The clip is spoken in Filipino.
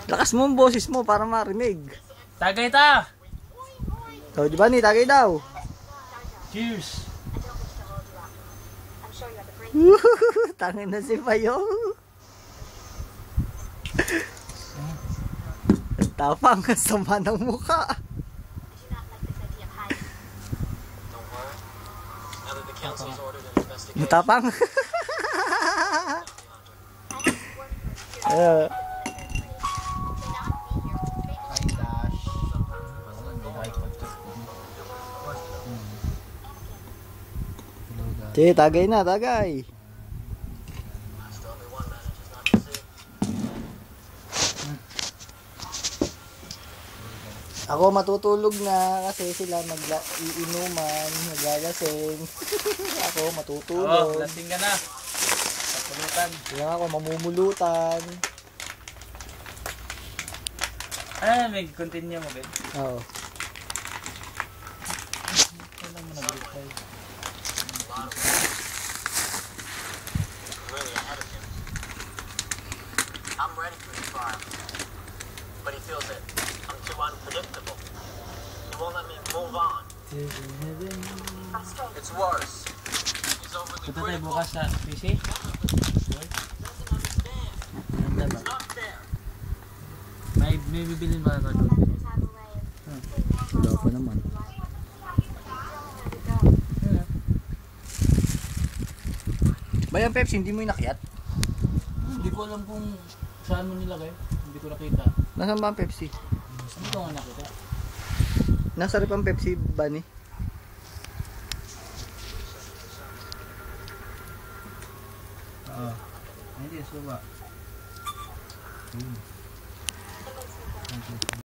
Lakas mo ang boses mo para marinig. Tagay ta! So, di ba ni tagay daw? Cheers! Tangin na si Payo. Tapang sama ng mukha. Matapang. Sige, tagay na, tagay. Ako matutulog na kasi sila iinuman, naglalasing. Ako matutulog. Oh, lasing ka na. Kapulutan. Kaya ako mamumulutan. Ah, may continue mo, Ben? Oo. Kailan mo nag-reply? I'm ready for the trial, but he feels that I'm too unpredictable. He won't let me move on. It's worse. He's overly Punta tayo critical. bukas sa PC? Doesn't understand. Ganda ba? It's not fair. May bibilin ba ako doon? Wala pa naman. Ba yung Pepsi, hindi mo inakyat? Hindi ko alam kung saan mo nilagay. Hindi ko nakita. Nasaan ba ang Pepsi? Ano ko nga nakita? Nasa rip ang Pepsi, Bunny. Oo. Hindi, suba.